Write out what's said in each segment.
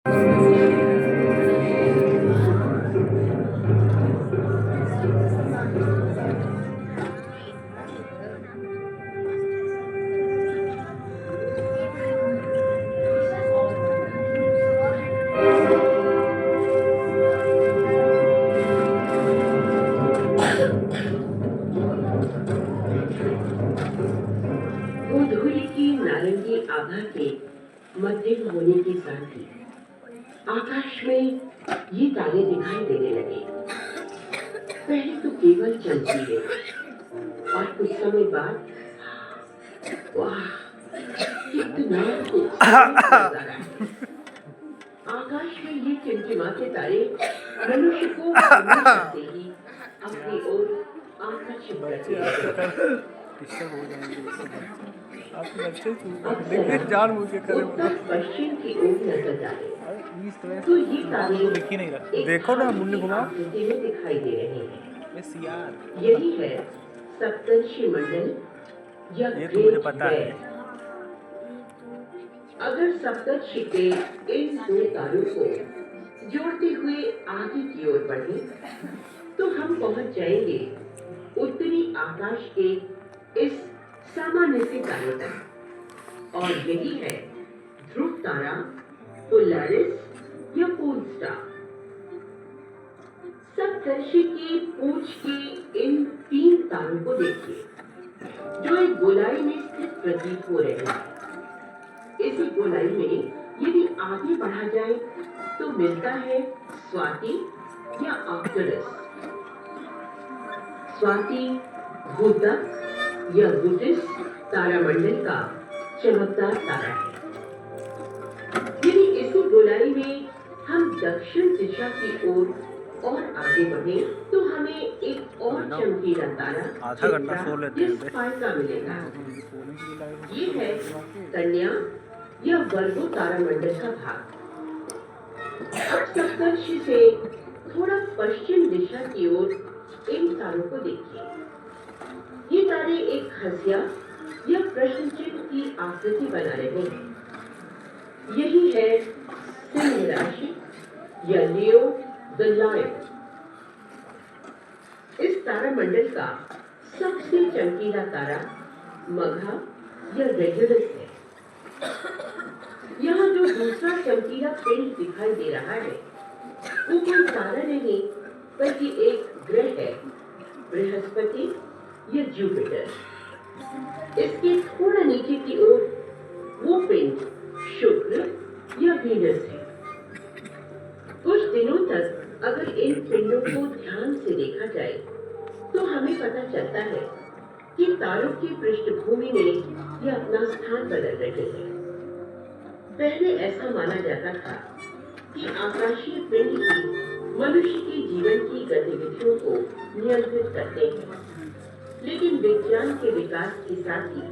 गोधूली की नारंगी आभा के मध्यम होने के साथ ही आकाश में ये तारे दिखाई देने लगे। पहले तो केवल चमकीले और कुछ समय बाद वाह कितना खूबसूरत नजारा। आकाश में ये टिमटिमाते तारे मनुष्य को करते ही अपनी ओर आकर्षित करते हैं। आप बच्चे देखिए जान मुझे करे पश्चिम की ओर नजर डाले तो ये तारे दिखी नहीं रहा। देखो ना मुन्नी घुमा में दिखाई दे रहे हैं। यार यही है सप्तर्षि मंडल या ये तो मुझे पता है। अगर सप्तर्षि के इन दो तारों को जोड़ते हुए आगे की ओर बढ़े तो हम पहुंच जाएंगे उत्तरी आकाश के इस सामान्य से तारे तक, और यही है ध्रुव तारा, पोलैरिस या पोल स्टार। सप्तर्षि की पूंछ के इन तीन तारों को देखिए जो एक गोलाई में स्थित प्रतीत हो रहे हैं। इसी गोलाई में यदि आगे बढ़ा जाए तो मिलता है स्वाति या आर्क्टुरस। स्वाति भूतक या बुटिस तारामंडल का चमकदार तारा है। यदि इसी गोलाई में हम दक्षिण दिशा की ओर और आगे बढ़े तो हमें एक और चमकीला तारा का मिलेगा। ये है कन्या या वर्गो तारामंडल का भाग। अब सप्तर्षि से थोड़ा पश्चिम दिशा की ओर इन तारों को देखिए। ये तारे एक हंसिया या प्रश्न चिन्ह की आकृति बना रहे हैं। यही है सिंह राशि या लियो द लायन। इस तारामंडल का सबसे चमकीला तारा मघा या रेगुलस है। यहाँ जो दूसरा चमकीला पिंड दिखाई दे रहा है वो कोई तारा नहीं बल्कि एक ग्रह है, बृहस्पति या जुपिटर। इसके थोड़ा नीचे की ओर वो पिंड शुक्र या वीनस है। कुछ दिनों तक अगर इन पिंडों को ध्यान से देखा जाए तो हमें पता चलता है कि तारों की पृष्ठभूमि में ये अपना स्थान बदल रहे हैं। पहले ऐसा माना जाता था कि आकाशीय पिंड ही मनुष्य के जीवन की गतिविधियों को नियंत्रित करते हैं, लेकिन विज्ञान के विकास के साथ ही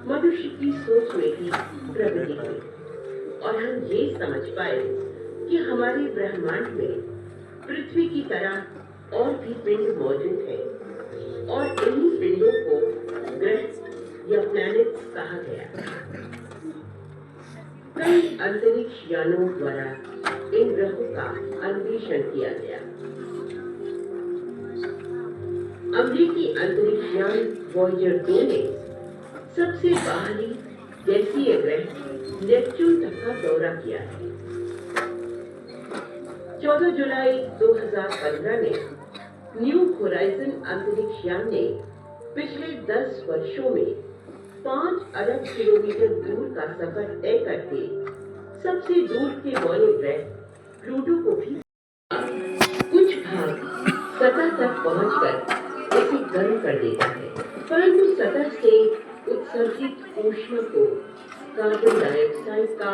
मनुष्य की सोच में भी प्रगति हुई और हम ये समझ पाए कि हमारे ब्रह्मांड में पृथ्वी की तरह और भी पिंड मौजूद है और इन्हीं पिंडों को ग्रह या प्लैनेट्स कहा गया। कई अंतरिक्ष यानों द्वारा इन ग्रहों का अन्वेषण किया गया। अमेरिकी अंतरिक्ष यान वॉयेजर 2 ने सबसे बाहरी गैसीय ग्रह नेपच्यून तक का दौरा किया है। 14 जुलाई 2015 में न्यू होराइजन अंतरिक्ष यान ने पिछले 10 वर्षों में 5 अरब किलोमीटर दूर का सफर तय करके सबसे दूर के वायु ग्रह प्लूटो को भी कुछ भाग सतह तक पहुंचकर इसे गर्म कर देता है, परंतु सतह से उत्सर्जित ऊष्मा को कार्बन डाइऑक्साइड का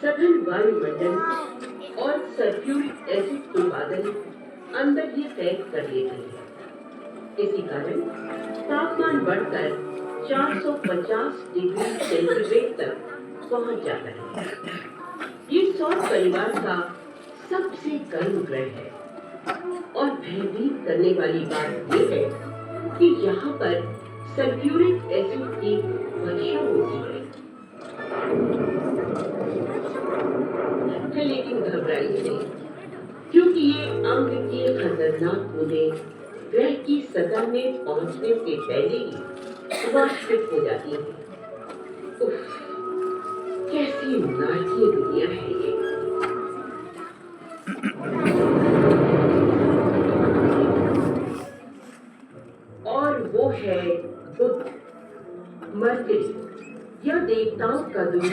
सघन वायुमंडल और सल्फ्यूरिक एसिड के बादल अंदर ही कैद कर लेते हैं। इसी कारण तापमान बढ़कर 450 डिग्री सेंटीग्रेड तक पहुंच जाता है। ये सौर परिवार का सबसे गर्म ग्रह है और भयभीत करने वाली बात यह है कि यहाँ पर सल्फ्यूरिक एसिड की वर्षा होती है। लेकिन घबराइए नहीं, क्योंकि ये अम्लीय खतरनाक बूंदें ग्रह की सतह में पहुंचने से पहले ही वाष्पित हो जाती हैं। उफ, कैसी नाटकीय दुनिया है ये। और वो है बुध, मरकरी या देवताओं का दूत,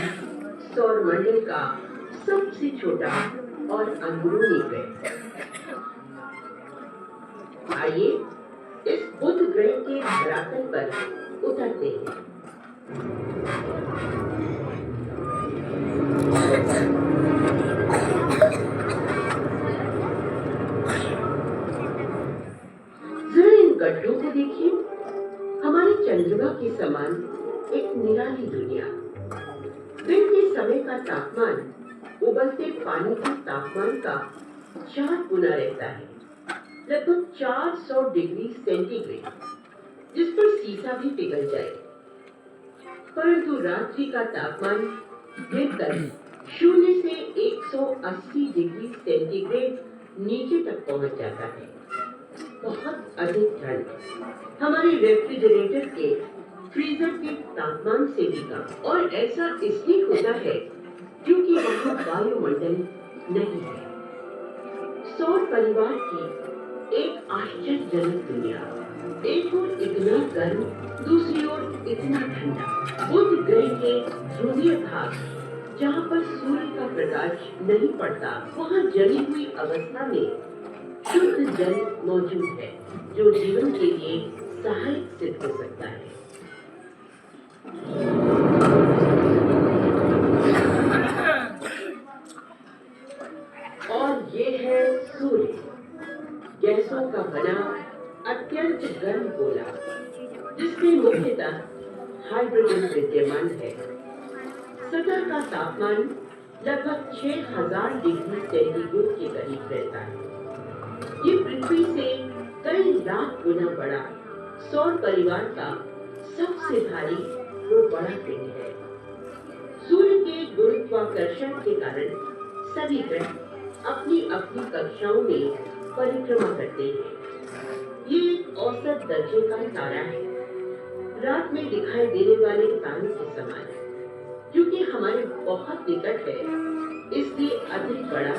सौरमंडल का सबसे छोटा और अंदरूनी ग्रह। आइए इस बुध ग्रह के धरातल पर उतरते हैं। जरा इन गड्ढों को देखिए, हमारी चंद्रमा के समान एक निराली दुनिया। दिन के समय का तापमान उबलते पानी के तापमान का 4 गुना रहता है, लगभग 400 डिग्री सेंटीग्रेड, जिस पर सीसा भी पिघल जाए। परंतु रात्रि का तापमान गिरकर 0 से 180 डिग्री सेंटीग्रेड नीचे तक पहुंच जाता है। बहुत अधिक ठंड हमारे रेफ्रिजरेटर के फ्रीजर के तापमान से भी कम। और ऐसा इसलिए होता है क्योंकि वहाँ वायुमंडल नहीं है। सौर परिवार की एक आश्चर्यजनक दुनिया, एक ओर इतना गर्म, दूसरी ओर इतना ठंडा। बुध ग्रह के ध्रुवीय भाग, जहाँ पर सूर्य का प्रकाश नहीं पड़ता, वहाँ जली हुई अवस्था में शुद्ध जल मौजूद है, जो जीवन के लिए सहायक सिद्ध हो सकता है। और ये है सूर्य, गैसों का बना अत्यंत गर्म गोला, जिसमें मुख्यतः हाइड्रोजन विद्यमान है। सतह का तापमान लगभग 6000 डिग्री सेंटीग्रेड के करीब रहता है। ये पृथ्वी से कई लाख गुना बड़ा सौर परिवार का सबसे भारी वो बड़ा पिंड है। सूर्य के गुरुत्वाकर्षण के कारण सभी ग्रह अपनी अपनी कक्षाओं में परिक्रमा करते हैं। ये एक औसत दर्जे का तारा है, रात में दिखाई देने वाले तारों के समान। क्योंकि हमारे बहुत निकट है, इसलिए अधिक बड़ा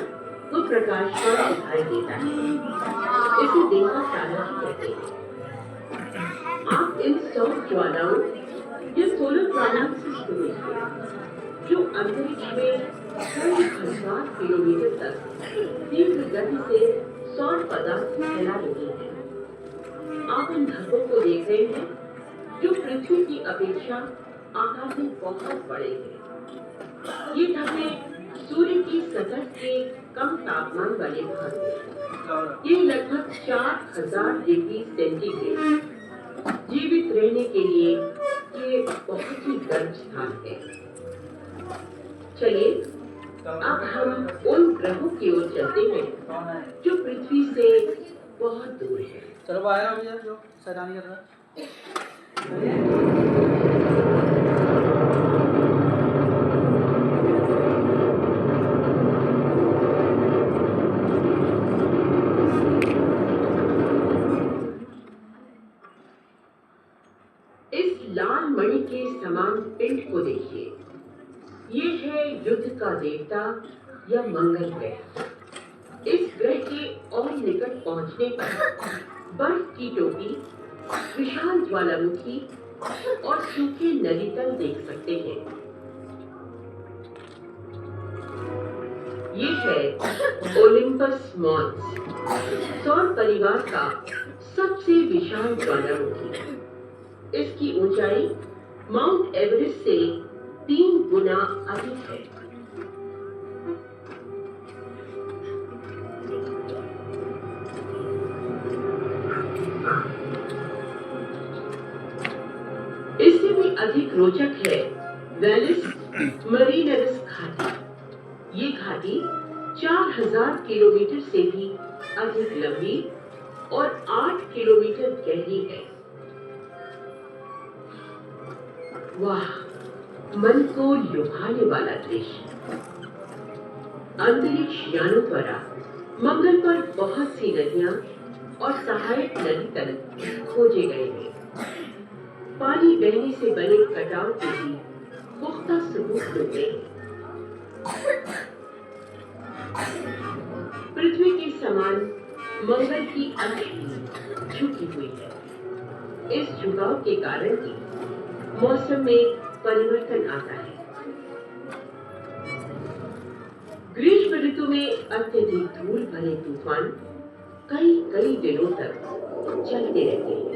वो प्रकाशमान दिखाई देता है। इसे दिन का तारा ही कहते हैं। आप इन सौर ज्वालाओं या सोलर प्लानट से शुरू हुए, जो अंतरिक्ष में कई हजार किलोमीटर तक तीव्र गति से सौर पदार्थ फैला रही है। आप इन धब्बों को देख रहे हैं, जो पृथ्वी की अपेक्षा आकार में बहुत बड़े हैं। ये धब्बे सूर्य की सतह के कम तापमान वाले भाग हैं। ये लगभग 4000 डिग्री सेंटीग्रेड। जीवित रहने के लिए ये बहुत ही गर्म स्थान है। चलिए अब हम उन ग्रहों की ओर चलते हैं जो पृथ्वी से बहुत दूर है। चलो आया भैया जो सैलानी कर रहा है। इस लाल मणि के समान पिंड को देखिए। ये है युद्ध का देवता या मंगल ग्रह। इस ग्रह के और निकट पहुंचने पर बर्फ की टोपी, विशाल ज्वालामुखी और सूखे नदी तल देख सकते हैं। ये है ओलिम्पस मॉन्स, सौर परिवार का सबसे विशाल ज्वालामुखी। इसकी ऊंचाई माउंट एवरेस्ट से 3 गुना अधिक है। इससे भी अधिक रोचक है वैलिस मरीनरिस घाटी। ये घाटी 4000 किलोमीटर से भी अधिक लंबी और 8 किलोमीटर गहरी है। वाह, मन को लुभाने वाला दृश्य। अंतरिक्ष यानों द्वारा मंगल पर बहुत सी नदियां और सहायक नदी तल खोजे गए हैं। पानी बहने से बने कटाव के भी पुख्ता सबूत मिलते हैं। पृथ्वी के समान मंगल की अक्ष भी झुकी हुई है। इस झुकाव के कारण ही मौसम में परिवर्तन आता है। ग्रीष्म ऋतु में अत्यधिक धूल भरे तूफान कई कई दिनों तक चलते रहते हैं।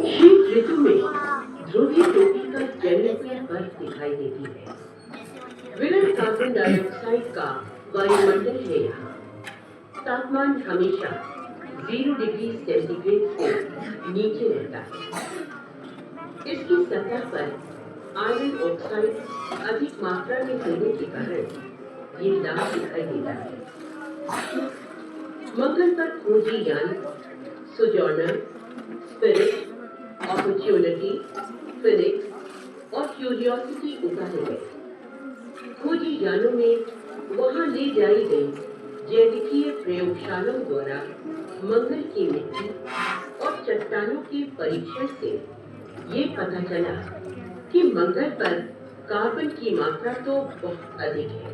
शीत ऋतु में ध्रुवीय टोपी का जलने पर बर्फ दिखाई देती है। विरल कार्बन डाइऑक्साइड का वायुमंडल है यहाँ। तापमान हमेशा 0 डिग्री सेंटीग्रेड से नीचे रहता है। इसकी सतह पर आयरन ऑक्साइड अधिक मात्रा में होने के कारण ये लाल दिखाई देता है। मंगल पर खोजी यान सोजॉर्नर, स्पिरिट, अपॉर्चुनिटी, फिनिक्स और क्यूरियोसिटी उतारे गए। खोजी यानों में वहां ले जाई गई जैविकीय प्रयोगशालाओं द्वारा मंगल की मिट्टी और चट्टानों के परीक्षण से ये पता चला कि मंगल पर कार्बन की मात्रा तो बहुत अधिक है,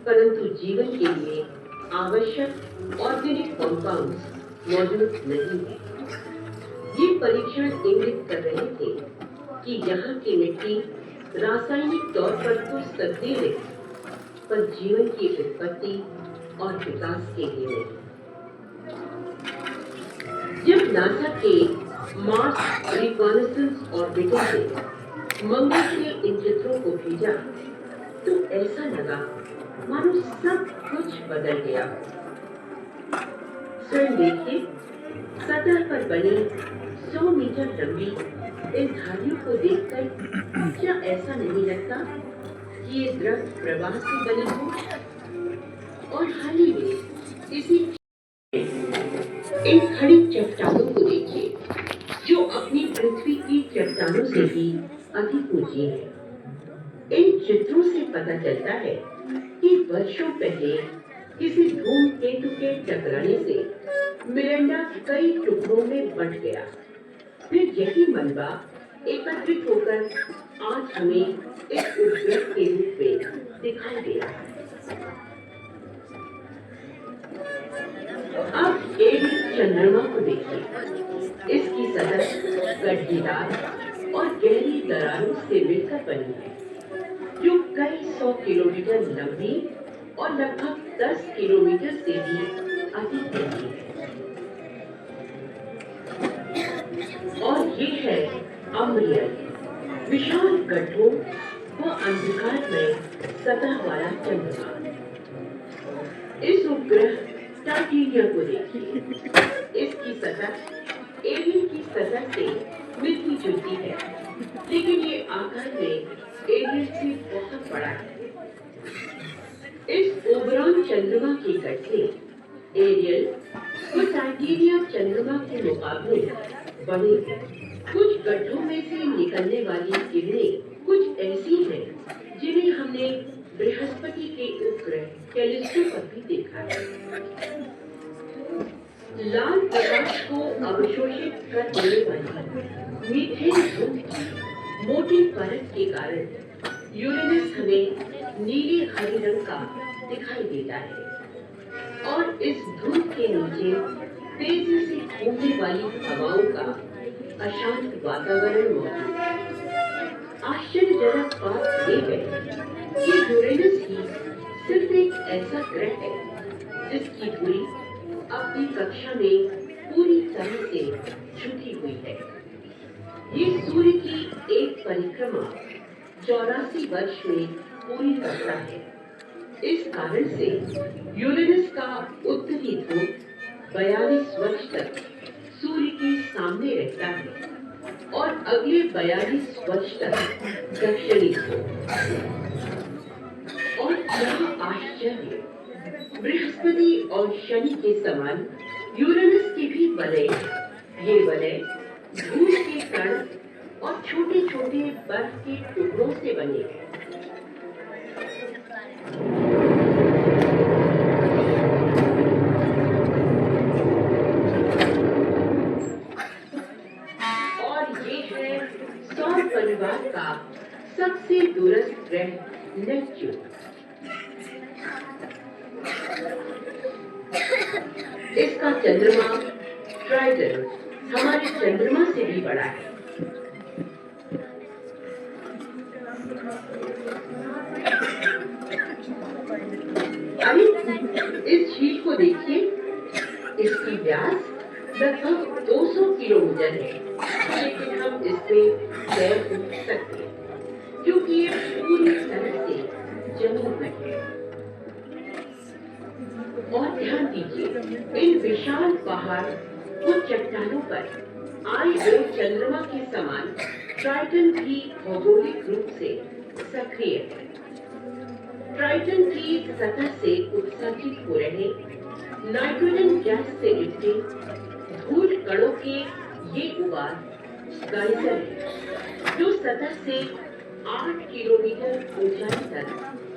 परंतु जीवन के लिए आवश्यक ऑर्गेनिक कंपाउंड्स मौजूद नहीं है। ये परीक्षण इंगित कर रहे थे कि यहाँ की मिट्टी रासायनिक तौर पर तो सजीव है, पर जीवन की उत्पत्ति और विकास के लिए नहीं। जब नासा के मार्स रिकॉनेसेंस ऑर्बिटर ने मंगल के इन चित्रों को भेजा तो ऐसा लगा मानो सब कुछ बदल गया। स्वयं देखिए, सतह पर बनी 100 मीटर लंबी इन धारियों को देखकर क्या ऐसा नहीं लगता कि ये द्रव प्रवाह से बनी हो? और हाल ही में इसी इन खड़ी चट्टानों को देखिए जो अपनी पृथ्वी की चट्टानों से भी अधिक ऊंची है। इन चित्रों से पता चलता है कि वर्षों पहले किसी धूमकेतु के टकराने से मिरांडा कई टुकड़ों में बंट गया। फिर यही मलबा एकत्रित होकर आज हमें एक उपग्रह के रूप में दिखाई दे रहा है। अब एरियल चंद्रमा को देखिए। इसकी सतह गड्ढेदार और गहरी दरारों से मिलकर बनी है, जो कई 100 किलोमीटर लंबी और लगभग 10 किलोमीटर से भी अधिक रहती है। और ये है अम्रियल, विशाल गड्ढों व अंधकार में सतह वाला चंद्रमा। इस उपग्रह टाइटेनिया को देखिए। इसकी सतह एरियल की सतह से मिलती जुलती है, लेकिन ये आकार में एरियल से बहुत बड़ा है। इस ओबरॉन चंद्रमा के गड्ढे एरियल व टाइटेनिया चंद्रमा के मुकाबले बड़े हैं। कुछ गड्ढों में से निकलने वाली किरणें कुछ ऐसी हैं जिन्हें हमने बृहस्पति के उपग्रह कैलिस्टो पर भी देखा है। लाल प्रकाश को अवशोषित कर देने वाली मीथेन धुंध की मोटी परत के कारण यूरेनस हमें नीले हरे रंग का दिखाई देता है, और इस धुंध के नीचे तेजी से घूमने वाली हवाओं का अशांत वातावरण मौजूद है। आश्चर्यजनक बात यह है कि यूरेनस ही सिर्फ एक ऐसा ग्रह है जिसकी धुरी अपनी कक्षा में पूरी तरह से झुकी हुई है। ये सूर्य की एक परिक्रमा 84 वर्ष में पूरी करता है। इस कारण से यूरेनस का उत्तरी ध्रुव 42 वर्ष तक सूर्य के सामने रहता है और अगले 42 वर्ष तक दक्षिणी ध्रुव। और क्या आश्चर्य, बृहस्पति और शनि के समान यूरेनस की भी वलय है। ये वलय धूल के कण और छोटे छोटे बर्फ के टुकड़ों से बने हैं। और ये है सौर परिवार का सबसे दूरस्थ ग्रह नेपच्यून। इसका चंद्रमा ट्राइटन हमारे चंद्रमा से भी बड़ा है। अरे इस झील को देखिए, इसकी व्यास लगभग 200 किलोमीटर है, लेकिन हम इसमें तैर नहीं सकते क्योंकि ये पूरी तरह से जमीन में है। और ध्यान दीजिए, इन विशाल पहाड़ और चट्टानों पर आए हुए चंद्रमा के समान ट्राइटन भी भौगोलिक रूप से सक्रिय है। ट्राइटन की सतह से उत्सर्जित हो रहे नाइट्रोजन गैस से लिपटे धूल कणों के ये उबाल गाइजर है, जो सतह से 8 किलोमीटर ऊंचाई तक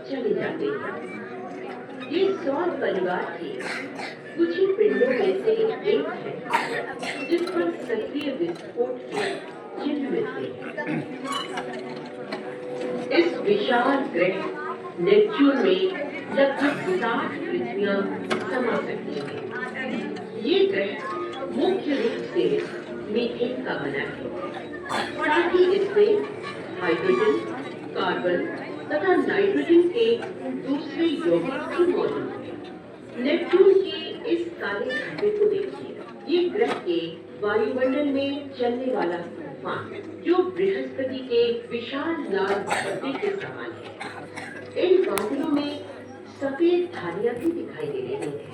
चले जाते हैं। ये सौर परिवार के कुछ ही पिंडों में से एक है जिस पर सक्रिय विस्फोट के चिन्ह मिलते हैं। इस विशाल ग्रह नेपच्यून में लगभग 60 पृथ्वियां समा सकती हैं। ये ग्रह मुख्य रूप से मीथेन का बना है, साथ ही इसमें हाइड्रोजन, कार्बन तथा नाइट्रोजन के दूसरे यौगिक भी मौजूद हैं। नेपच्यून के इस काले धब्बे को देखिए, ये ग्रह के वायुमंडल में चलने वाला तूफान, जो बृहस्पति के विशाल लाल धब्बे के समान है। इन बादलों में सफेद धारियां भी दिखाई दे रही हैं।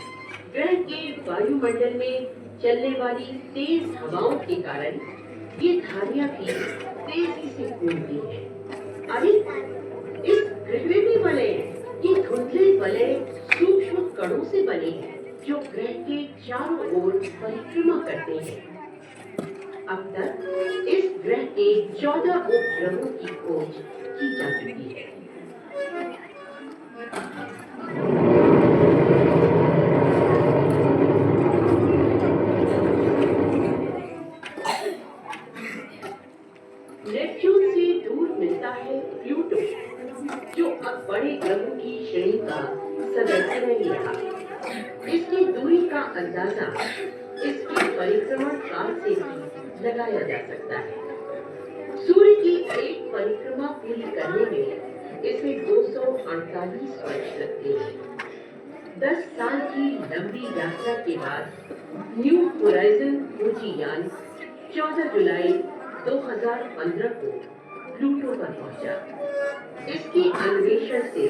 ग्रह के वायुमंडल में चलने वाली तेज हवाओं के कारण ये धारियां भी तेजी से घूमती हैं। अरे इस ग्रह में भी वलय हैं। ये धुंधले वलय सूक्ष्म कणों से बने हैं जो ग्रह के चारों ओर परिक्रमा करते हैं। अब तक इस ग्रह के 14 उपग्रहों की खोज की जा चुकी है। नेपच्यून से दूर मिलता है प्लूटो, जो अब बड़े ग्रहों की श्रेणी का सदस्य नहीं रहा। इसकी दूरी का अंदाजा इसके परिक्रमण काल से भी लगाया जा सकता है। सूर्य की एक परिक्रमा पूरी करने में इसे 248 वर्ष लगते हैं। 10 साल की लंबी यात्रा के बाद न्यू होराइजन खोजी यान 14 जुलाई 2015 को प्लूटो पर पहुंचा। इसके अन्वेषण से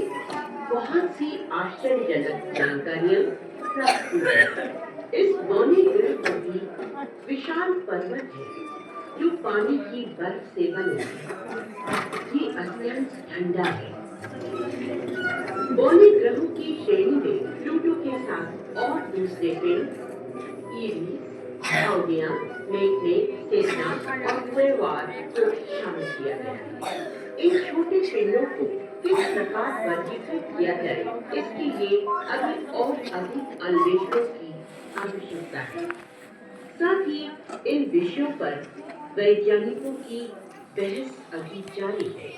बहुत सी आश्चर्यजनक जानकारियां प्राप्त हुई। इस बौने ग्रह पर भी विशाल पर्वत है जो पानी की बर्फ से बने हैं। ये अत्यंत ठंडा है। बौने ग्रहों की श्रेणी में प्लूटो के साथ और दूसरे पिंड ईरिस, हाउडिया, मेघने, सेना और क्वेवार को शामिल किया गया। इन छोटे पिंडों को किस प्रकार वर्गीकृत किया जाए, इसके लिए अभी और अधिक अन्वेषणों की आवश्यकता है। साथ ही इन विषयों पर वैज्ञानिकों की बहस अभी जारी है।